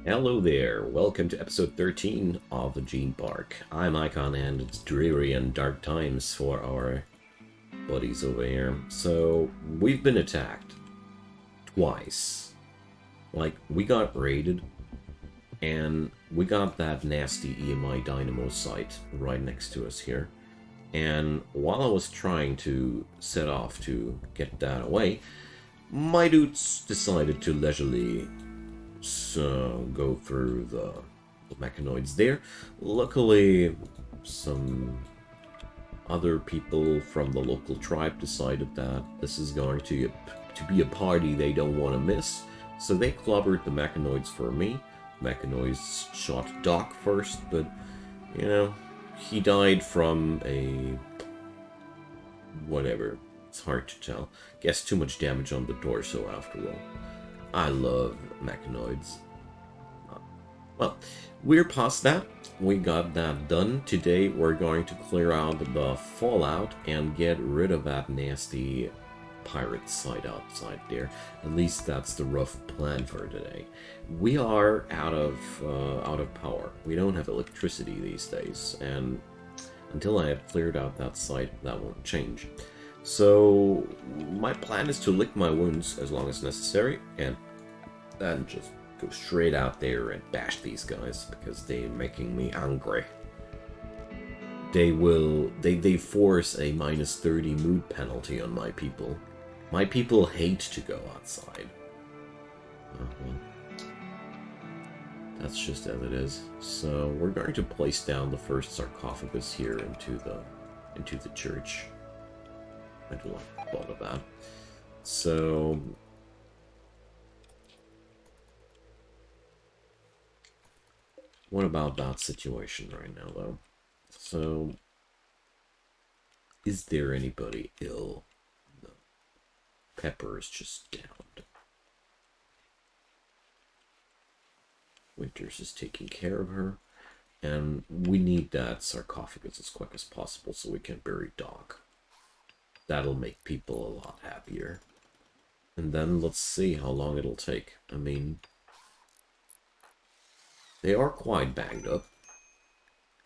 Hello there, welcome to episode 13 of the Gene Park. I'm Icon and it's dreary and dark times for our buddies over here. So, we've been attacked. Twice. Like, we got raided, and we got that nasty EMI Dynamo site right next to us here. And while I was trying to set off to get that away, my dudes decided to leisurely go through the mechanoids there. Luckily, some other people from the local tribe decided that this is going to be a party they don't want to miss, so they clobbered the mechanoids for me. Mechanoids shot Doc first, but, you know, he died from a... whatever. It's hard to tell. Guess too much damage on the torso after all. I love mechanoids. Well, we're past that. We got that done. Today we're going to clear out the fallout and get rid of that nasty pirate site outside there. At least that's the rough plan for today. We are out of power. We don't have electricity these days, and until I have cleared out that site, that won't change. So my plan is to lick my wounds as long as necessary, and then just go straight out there and bash these guys because they're making me angry. They force a -30 mood penalty on my people. My people hate to go outside. That's just as it is. So we're going to place down the first sarcophagus here into the church. I don't like the thought of that. So what about that situation right now, though? So, is there anybody ill? No. Pepper is just downed. Winters is taking care of her. And we need that sarcophagus as quick as possible so we can bury Doc. That'll make people a lot happier. And then let's see how long it'll take. I mean, they are quite banged up.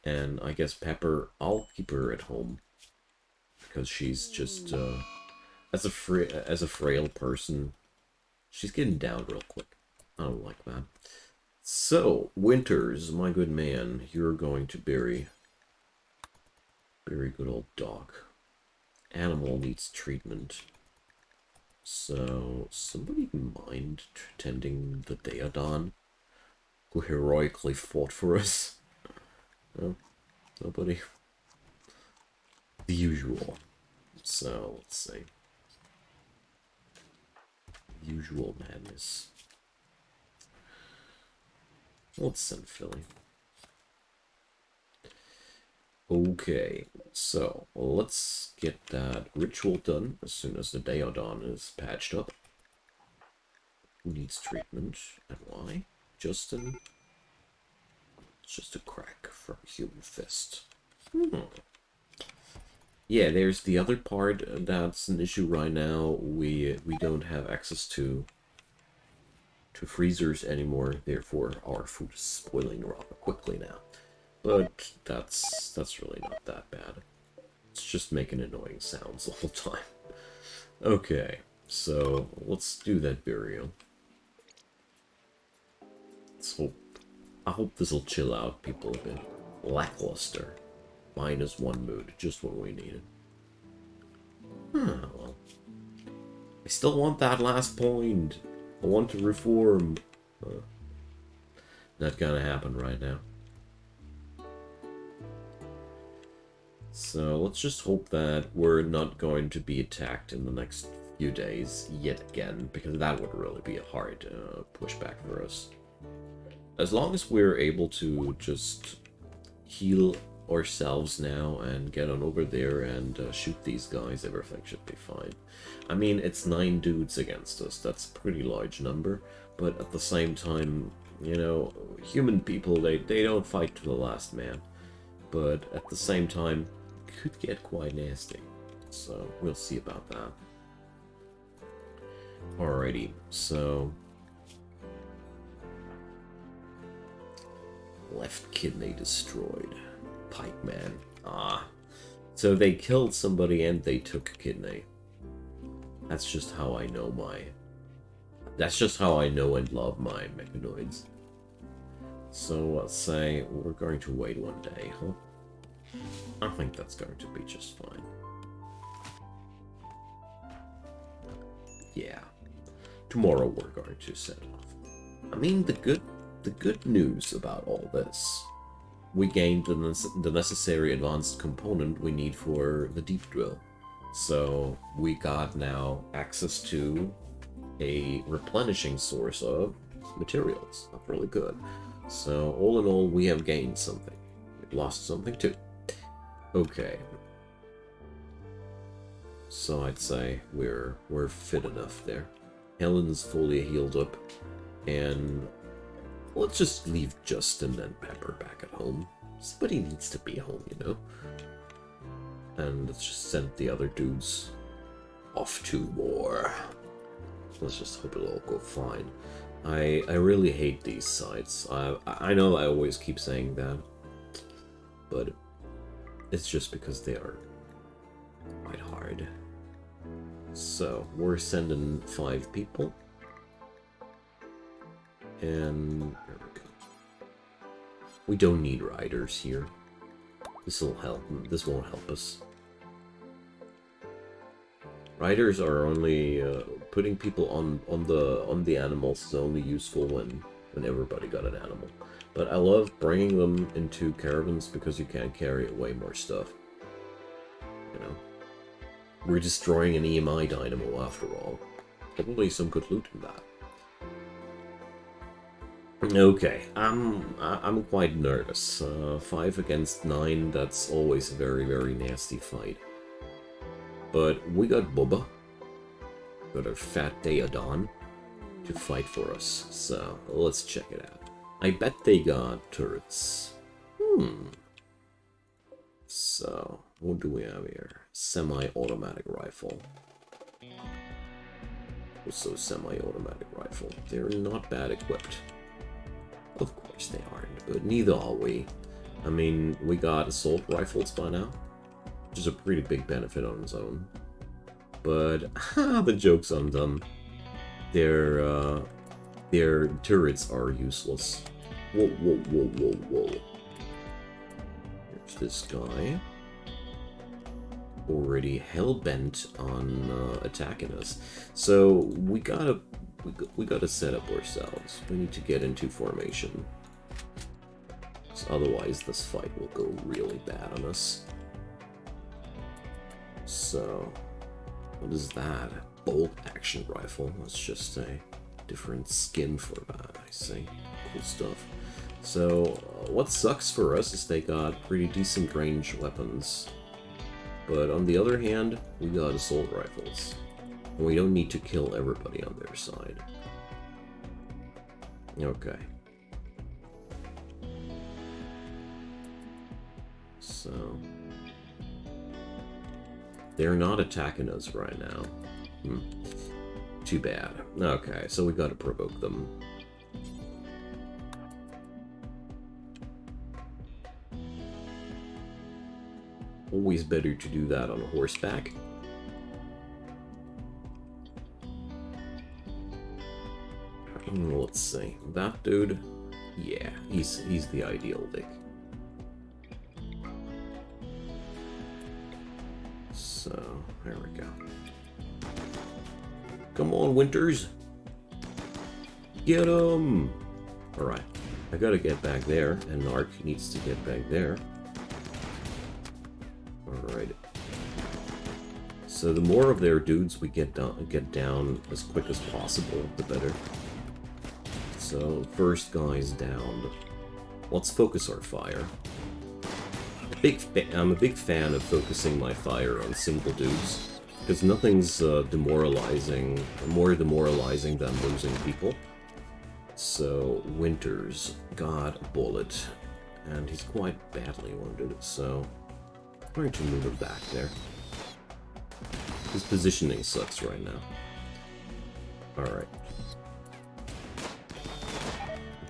And I guess Pepper, I'll keep her at home. Because she's just, as a frail person, she's getting down real quick. I don't like that. So, Winters, my good man, you're going to bury good old Doc. Animal needs treatment. So, somebody mind tending the Deodon, who heroically fought for us? No, nobody. The usual. So, let's see. Usual madness. Let's send Philly. Okay, so let's get that ritual done as soon as the Deodon is patched up. Who needs treatment and why? Justin? It's just a crack from a human fist. Yeah, there's the other part that's an issue right now. We don't have access to freezers anymore, therefore our food is spoiling rather quickly now. But that's really not that bad. It's just making annoying sounds the whole time. Okay, so let's do that burial. I hope this will chill out people a bit. Lackluster. -1 mood, just what we needed. Well. I still want that last point. I want to reform. Not gonna happen right now. So let's just hope that we're not going to be attacked in the next few days yet again, because that would really be a hard pushback for us. As long as we're able to just heal ourselves now and get on over there and shoot these guys, everything should be fine. I mean, it's 9 dudes against us. That's a pretty large number, but at the same time, you know, human people, they don't fight to the last man. But at the same time, it could get quite nasty. So we'll see about that. Alrighty, so Left kidney destroyed. Pikeman. Ah. So they killed somebody and they took a kidney. That's just how I know That's just how I know and love my mechanoids. So let's say we're going to wait one day, huh? I think that's going to be just fine. Yeah. Tomorrow we're going to set off. I mean, the good news about all this, we gained the necessary advanced component we need for the deep drill. So we got now access to a replenishing source of materials. That's really good. So all in all, we have gained something. We've lost something too. Okay. So I'd say we're fit enough there. Helen's fully healed up, and let's just leave Justin and Pepper back at home. Somebody needs to be home, you know? And let's just send the other dudes off to war. Let's just hope it'll all go fine. I really hate these sites. I know I always keep saying that, but it's just because they are quite hard. So, we're sending 5 people. And there we go. We don't need riders here. This'll help. This won't help us. Riders are only putting people on the animals is only useful when everybody got an animal. But I love bringing them into caravans because you can carry way more stuff. You know, we're destroying an EMI dynamo after all. Probably some good loot in that. Okay, I'm quite nervous. 5 against 9. That's always a very, very nasty fight. But we got Bubba, got our fat Deodon to fight for us, so let's check it out. I bet they got turrets. So, what do we have here? Semi-automatic rifle. Also semi-automatic rifle. They're not bad equipped. Of course they aren't, but neither are we. I mean, we got assault rifles by now, which is a pretty big benefit on its own. But, the joke's undone. Their turrets are useless. Whoa, whoa, whoa, whoa, whoa. Here's this guy. Already hell-bent on attacking us. So, we gotta set up ourselves. We need to get into formation. So otherwise, this fight will go really bad on us. So, what is that? Bolt action rifle. That's just a different skin for that, I see. Cool stuff. So, what sucks for us is they got pretty decent range weapons. But on the other hand, we got assault rifles. And we don't need to kill everybody on their side. Okay. So... they're not attacking us right now. Too bad. Okay, so we gotta provoke them. Always better to do that on horseback. Let's see. That dude, yeah, he's the ideal dick. So, there we go. Come on, Winters. Get him! Alright, I gotta get back there, and Narc needs to get back there. Alright. So the more of their dudes we get down as quick as possible, the better. So, first guy's down. Let's focus our fire. I'm a big fan of focusing my fire on single dudes, because nothing's more demoralizing than losing people. So, Winters got a bullet, and he's quite badly wounded, so I'm going to move him back there. His positioning sucks right now. Alright.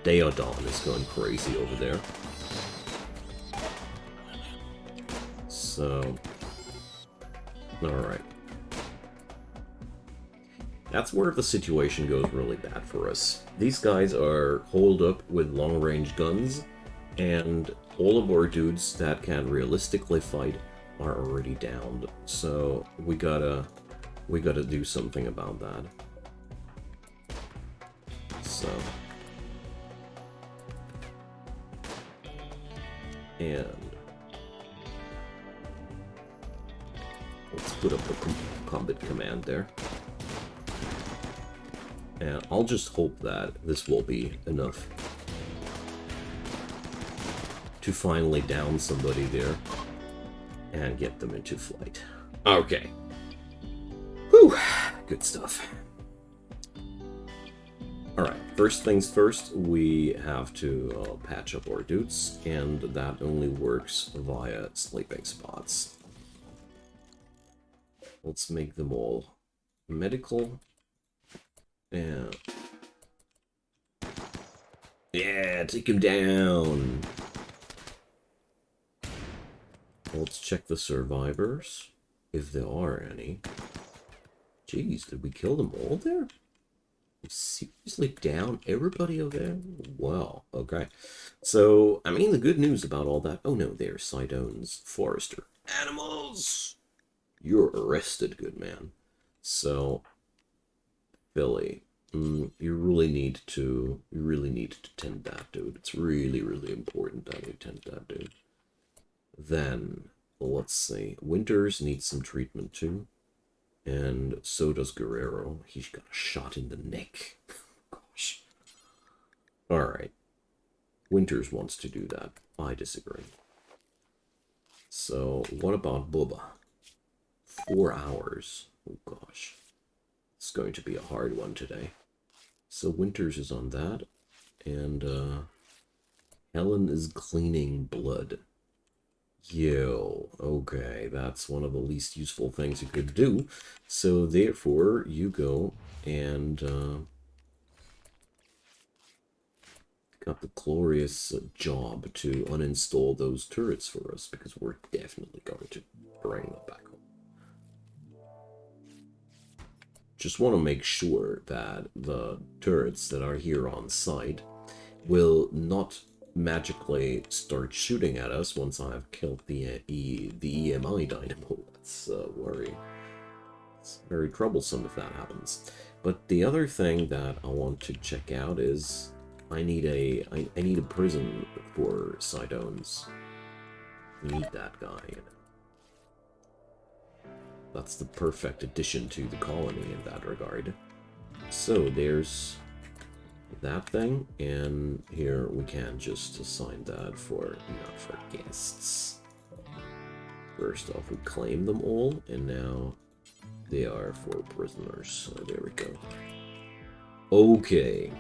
Deodon is going crazy over there. So, alright. That's where the situation goes really bad for us. These guys are holed up with long-range guns, and all of our dudes that can realistically fight are already downed. So we gotta do something about that. So, and let's put up a combat command there. And I'll just hope that this will be enough to finally down somebody there and get them into flight. Okay. Whew, good stuff. Alright, first things first, we have to patch up our dudes, and that only works via sleeping spots. Let's make them all medical. And yeah, take him down. Let's check the survivors, if there are any. Jeez, did we kill them all there? We seriously down everybody over there? Wow, okay. So, I mean, the good news about all that... Oh no, they're Sidearms, Forester. Animals! You're arrested, good man. So... Billy, you really need to tend that dude. It's really, really important that you tend that dude. Then, let's see, Winters needs some treatment too. And so does Guerrero. He's got a shot in the neck. Gosh. Alright. Winters wants to do that. I disagree. So, what about Bubba? 4 hours. Oh gosh. It's going to be a hard one today. So Winters is on that, and Helen is cleaning blood. Yo, okay, that's one of the least useful things you could do. So therefore, you go and got the glorious job to uninstall those turrets for us, because we're definitely going to bring them back home. Just want to make sure that the turrets that are here on site will not magically start shooting at us once I've killed the EMI dynamo. That's a worry. It's very troublesome if that happens. But the other thing that I want to check out is I need a prison for Sidearms. We need that guy, you know. That's the perfect addition to the colony in that regard. So there's that thing, and here we can just assign that for, not for guests. First off, we claim them all, and now they are for prisoners. So there we go. Okay.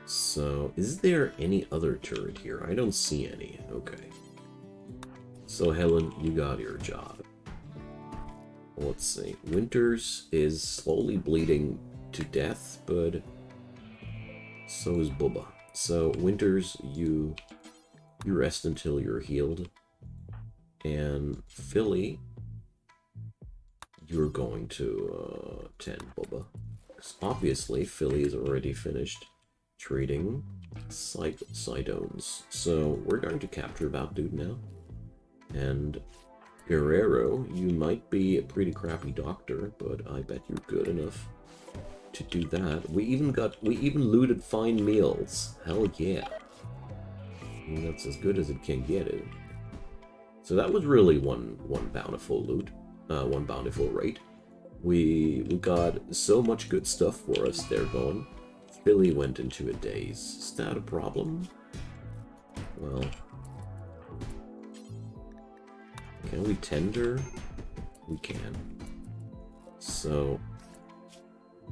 So, is there any other turret here? I don't see any. Okay. So Helen, you got your job. Let's see. Winters is slowly bleeding to death, but so is Bubba. So Winters, you rest until you're healed. And Philly, you're going to tend Bubba. Because obviously, Philly is already finished trading Sidearms. So we're going to capture that dude now. And Guerrero, you might be a pretty crappy doctor, but I bet you're good enough to do that. We even looted fine meals. Hell yeah. I mean, that's as good as it can get it. So that was really one bountiful loot, one bountiful raid. We got so much good stuff for us there going. Philly went into a daze. Is that a problem? Well, can we tender? We can. So,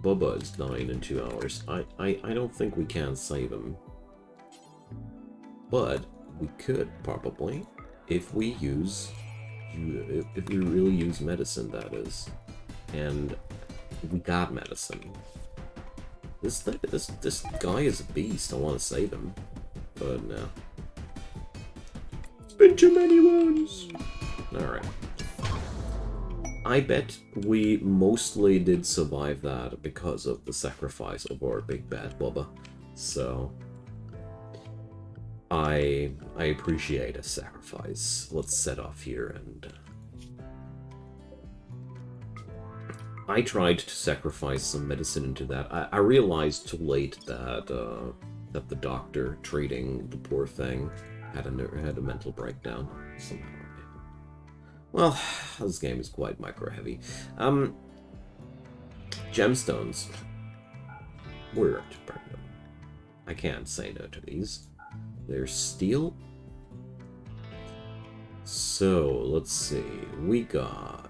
Bubba is dying in 2 hours. I don't think we can save him. But we could probably, if we really use medicine, that is. And we got medicine. This guy is a beast. I want to save him. But no. It's been too many ones! Alright. I bet we mostly did survive that because of the sacrifice of our big bad Bubba. So I appreciate a sacrifice. Let's set off here, and I tried to sacrifice some medicine into that. I realized too late that that the doctor treating the poor thing had a mental breakdown somehow. Well, this game is quite micro-heavy. Gemstones. We're up to bring them. I can't say no to these. There's steel. So, let's see. We got...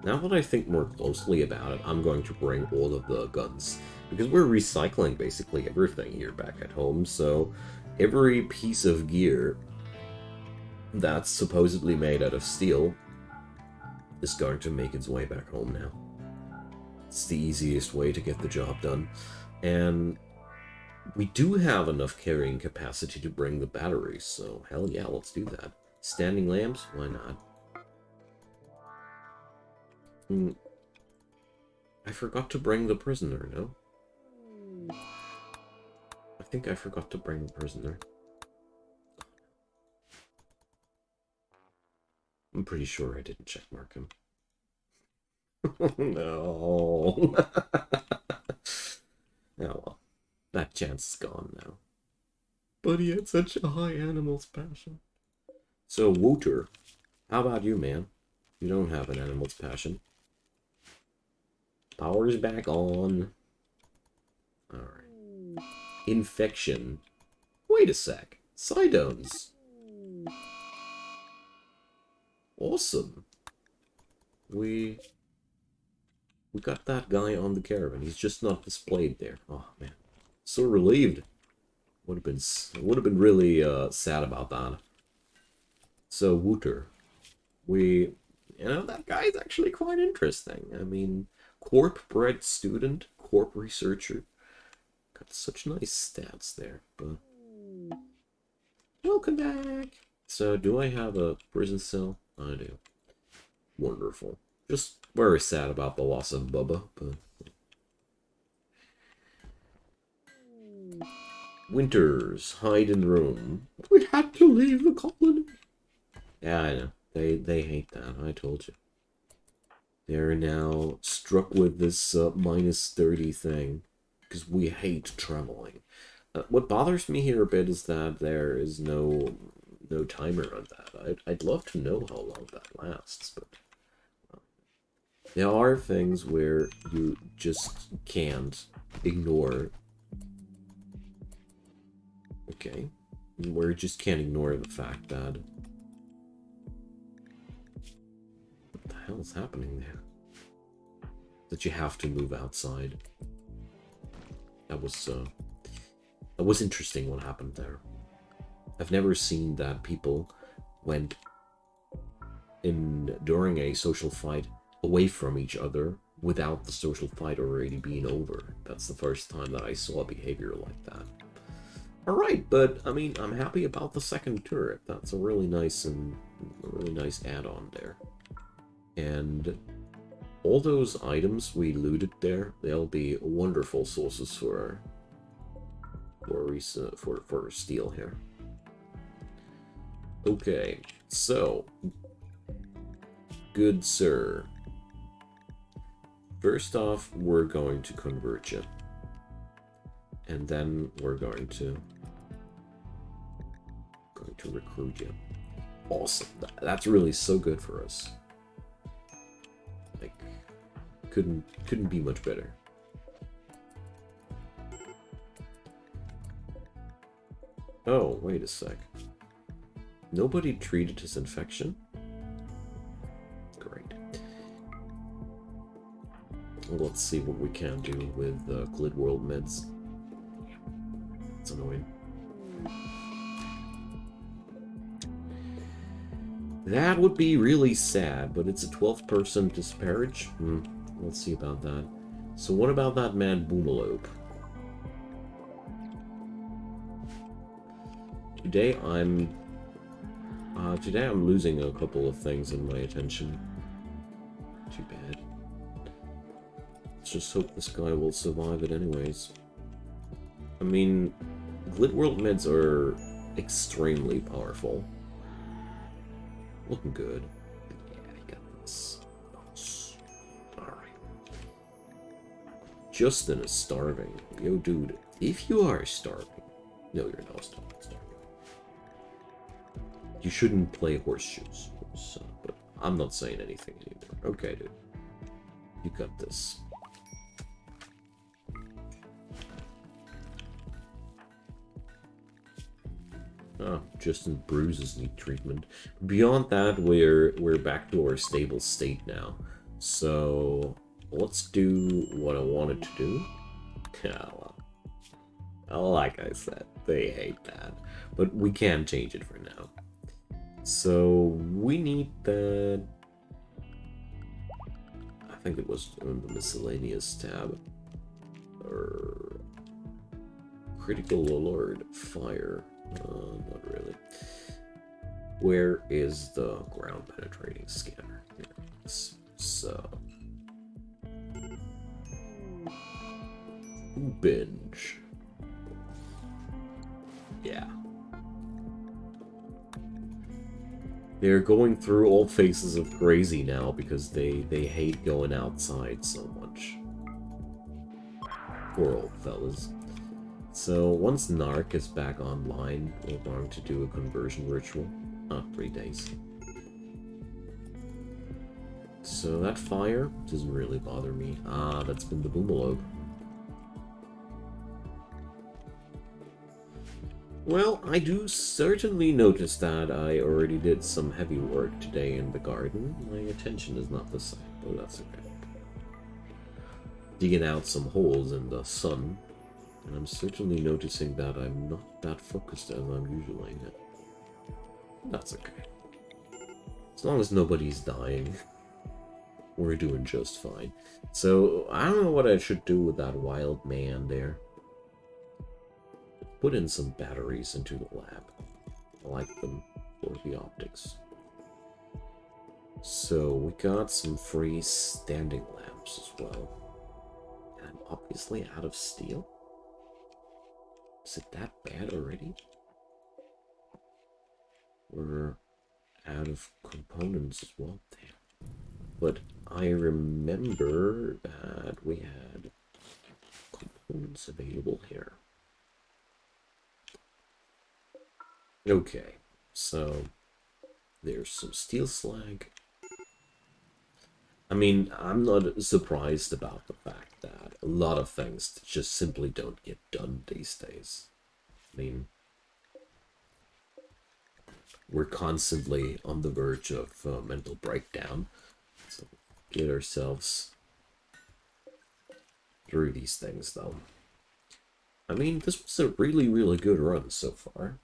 Now that I think more closely about it, I'm going to bring all of the guns. Because we're recycling basically everything here back at home, so every piece of gear that's supposedly made out of steel is going to make its way back home now. It's the easiest way to get the job done. And we do have enough carrying capacity to bring the batteries, so hell yeah, let's do that. Standing lamps? Why not? I forgot to bring the prisoner, no? I think I forgot to bring the prisoner. I'm pretty sure I didn't checkmark him. No. Oh well. That chance is gone now. But he had such a high animal's passion. So, Wooter, how about you, man? You don't have an animal's passion. Power's back on. Alright. Infection. Wait a sec. Sidearms. Awesome. We got that guy on the Caravan. He's just not displayed there. Oh man, so relieved. Would have been really sad about that. So Wooter, you know, that guy's actually quite interesting. I mean, corp-bred student, corp researcher, got such nice stats there. But welcome back. So, do I have a prison cell? I do. Wonderful. Just very sad about the loss of Bubba, but... Winters, hide in room. We had to leave the colony. Yeah, I know. They hate that, I told you. They're now struck with this -30 thing, because we hate traveling. What bothers me here a bit is that there is no timer on that. I'd love to know how long that lasts, but there are things where you just can't ignore. Okay, where you just can't ignore the fact that what the hell is happening there? That you have to move outside. That was interesting what happened there. I've never seen that people went during a social fight away from each other without the social fight already being over. That's the first time that I saw behavior like that. Alright, but I mean, I'm happy about the second turret. That's a really nice add-on there. And all those items we looted there, they'll be wonderful sources for steel here. Okay, so, good sir. First off, we're going to convert you. And then we're going to recruit you. Awesome. That's really so good for us. Like, couldn't be much better. Oh, wait a sec. Nobody treated his infection? Great. Well, let's see what we can do with Glidworld meds. It's annoying. That would be really sad, but it's a 12th-person disparage? Let's see about that. So what about that man Boonalope? Today I'm losing a couple of things in my attention. Too bad. Let's just hope this guy will survive it anyways. I mean, Glitworld meds are extremely powerful. Looking good. Yeah, I got this. Alright. Justin is starving. Yo, dude, if you are starving... No, you're not starving. You shouldn't play horseshoes. But I'm not saying anything anymore. Okay, dude. You got this. Oh, Justin's bruises need treatment. Beyond that, we're back to our stable state now. So let's do what I wanted to do. Yeah, well, like I said, they hate that, but we can change it for now. So we need that. I think it was in the miscellaneous tab. Or critical alert, fire. Not really. Where is the ground penetrating scanner? Here it is. So binge. Yeah. They're going through all phases of crazy now because they hate going outside so much. Poor old fellas. So once Narc is back online, we're going to do a conversion ritual. 3 days. So that fire doesn't really bother me. That's been the Boomalobe. Well, I do certainly notice that I already did some heavy work today in the garden. My attention is not the same, but that's okay. Digging out some holes in the sun, and I'm certainly noticing that I'm not that focused as I'm usually. That's okay. As long as nobody's dying, we're doing just fine. So, I don't know what I should do with that wild man there. Put in some batteries into the lab. I like them for the optics. So we got some free standing lamps as well. And I'm obviously out of steel. Is it that bad already? We're out of components as well. Damn. But I remember that we had components available here. Okay, so there's some steel slag. I mean, I'm not surprised about the fact that a lot of things just simply don't get done these days. I mean, we're constantly on the verge of mental breakdown. So get ourselves through these things, though. I mean, this was a really, really good run so far.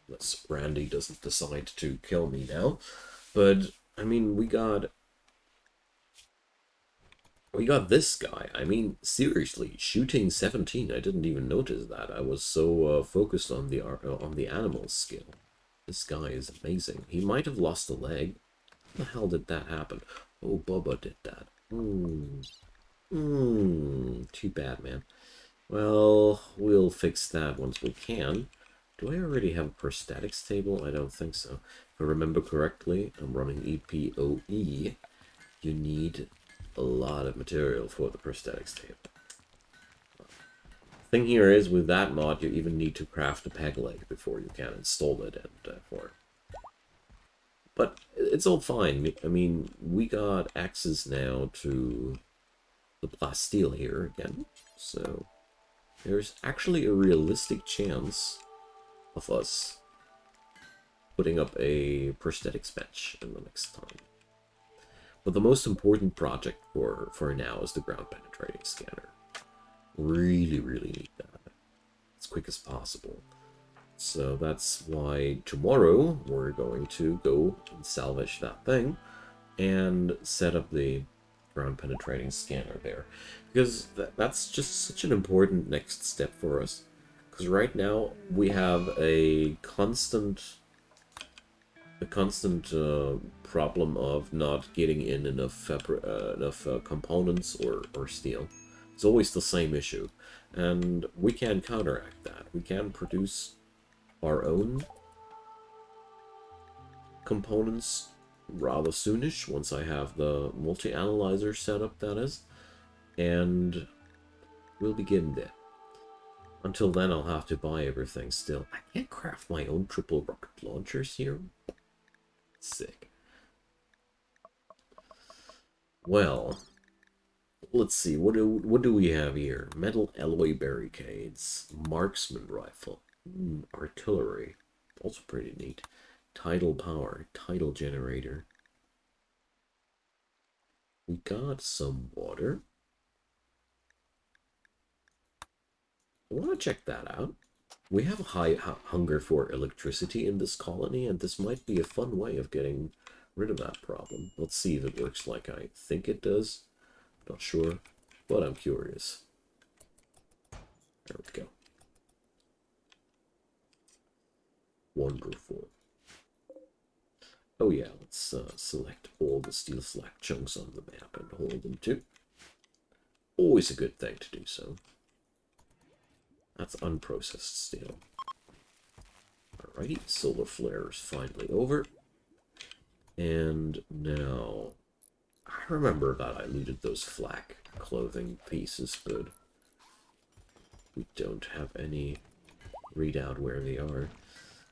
Unless Randy doesn't decide to kill me now. But, I mean, we got this guy. I mean, seriously, shooting 17. I didn't even notice that. I was so focused on the animal skill. This guy is amazing. He might have lost a leg. How the hell did that happen? Oh, Bubba did that. Too bad, man. Well, we'll fix that once we can. Do I already have a prosthetics table? I don't think so. If I remember correctly, I'm running EPOE. You need a lot of material for the prosthetics table. Thing here is, with that mod, you even need to craft a peg leg before you can install it and for. But it's all fine. I mean, we got access now to the plasteel here again, so there's actually a realistic chance of us putting up a prosthetics bench in the next time. But the most important project for now is the ground penetrating scanner. Really, really need that as quick as possible. So that's why tomorrow we're going to go and salvage that thing and set up the ground penetrating scanner there. Because that's just such an important next step for us. Because right now we have a constant problem of not getting in enough components or steel. It's always the same issue, and we can counteract that. We can produce our own components rather soonish, once I have the multi-analyzer set up, that is, and we'll begin there. Until then, I'll have to buy everything still. I can't craft my own triple rocket launchers here. Sick. Well, let's see. What do we have here? Metal alloy barricades, marksman rifle, artillery, also pretty neat. Tidal power, tidal generator. We got some water. I want to check that out. We have a high hunger for electricity in this colony, and this might be a fun way of getting rid of that problem. Let's see if it works like I think it does. Not sure, but I'm curious. There we go. Wonderful. Oh yeah, let's select all the steel slack chunks on the map and hold them too. Always a good thing to do so. That's unprocessed steel. Alrighty, solar flare is finally over. And now, I remember that I looted those flak clothing pieces, but we don't have any readout where they are.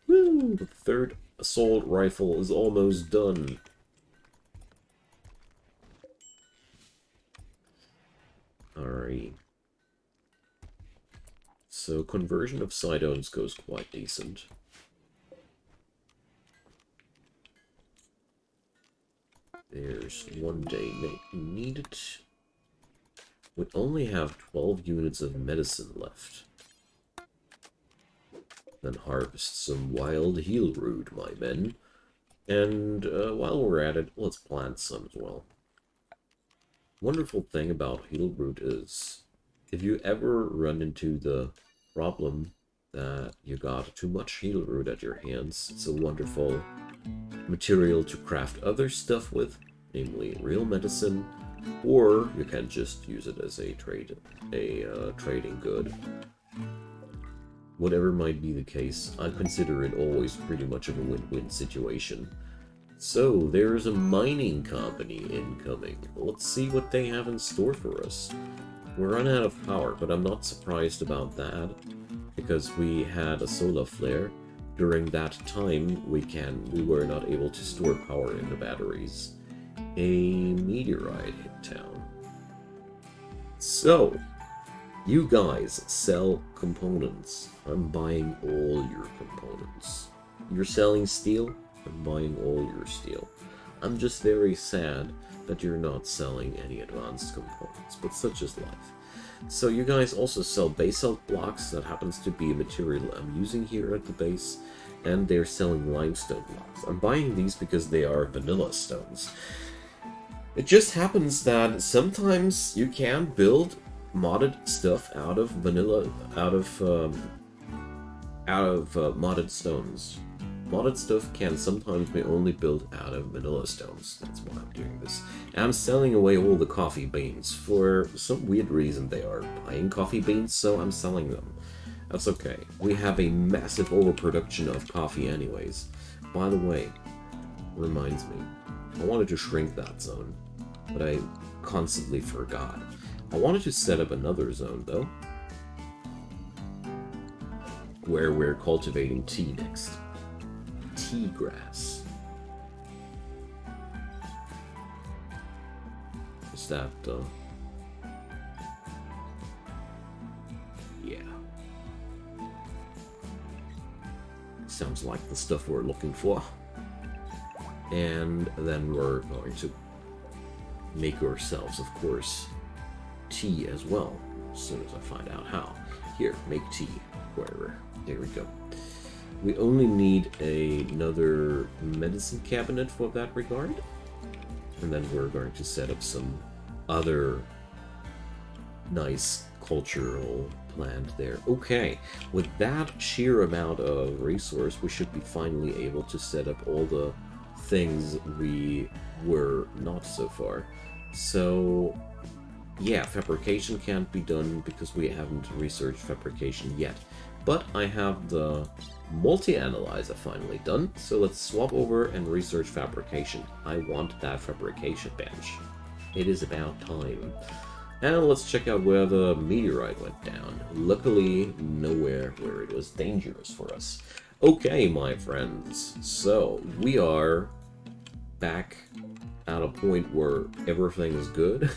Woo! The third assault rifle is almost done. Alright. So conversion of Sidearms goes quite decent. There's one day needed. We only have 12 units of medicine left. Then harvest some wild heal root, my men. And while we're at it, let's plant some as well. Wonderful thing about heal root is, if you ever run into the problem that you got too much heal root at your hands, it's a wonderful material to craft other stuff with, namely real medicine, or you can just use it as a trading good. Whatever might be the case, I consider it always pretty much of a win-win situation. So, there's a mining company incoming. Let's see what they have in store for us. We're running out of power, but I'm not surprised about that, because we had a solar flare. During that time, we were not able to store power in the batteries. A meteorite hit town. So, you guys sell components. I'm buying all your components. You're selling steel? I'm buying all your steel. I'm just very sad that you're not selling any advanced components, but such is life. So you guys also sell basalt blocks. That happens to be a material I'm using here at the base, and they're selling limestone blocks. I'm buying these because they are vanilla stones. It just happens that sometimes you can build modded stuff out of vanilla, out of modded stones. Modded stuff can sometimes be only built out of vanilla stones. That's why I'm doing this. And I'm selling away all the coffee beans. For some weird reason, they are buying coffee beans, so I'm selling them. That's okay. We have a massive overproduction of coffee anyways. By the way, reminds me, I wanted to shrink that zone, but I constantly forgot. I wanted to set up another zone, though, where we're cultivating tea next. Tea grass. Is that, yeah. Sounds like the stuff we're looking for. And then we're going to make ourselves, of course, tea as well, as soon as I find out how. Here, make tea. Wherever. There we go. We only need another medicine cabinet for that regard. And then we're going to set up some other nice cultural land there. Okay, with that sheer amount of resource, we should be finally able to set up all the things we were not so far. So, yeah, fabrication can't be done because we haven't researched fabrication yet. But I have the multi-analyzer finally done, so let's swap over and research fabrication. I want that fabrication bench. It is about time. And let's check out where the meteorite went down. Luckily, nowhere where it was dangerous for us. Okay, my friends, so we are back at a point where everything is good.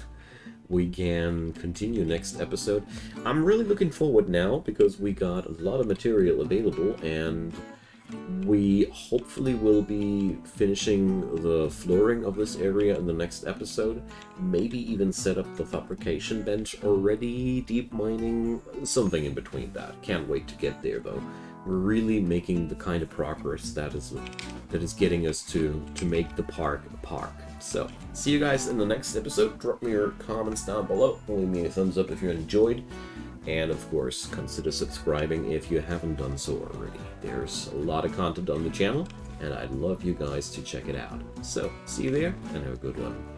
We can continue next episode. I'm really looking forward now because we got a lot of material available, and we hopefully will be finishing the flooring of this area in the next episode. Maybe even set up the fabrication bench already, deep mining, something in between that. Can't wait to get there though. We're really making the kind of progress that is getting us to make the park a park. So, see you guys in the next episode. Drop me your comments down below. Leave me a thumbs up if you enjoyed. And of course, consider subscribing if you haven't done so already. There's a lot of content on the channel, and I'd love you guys to check it out. So, see you there, and have a good one.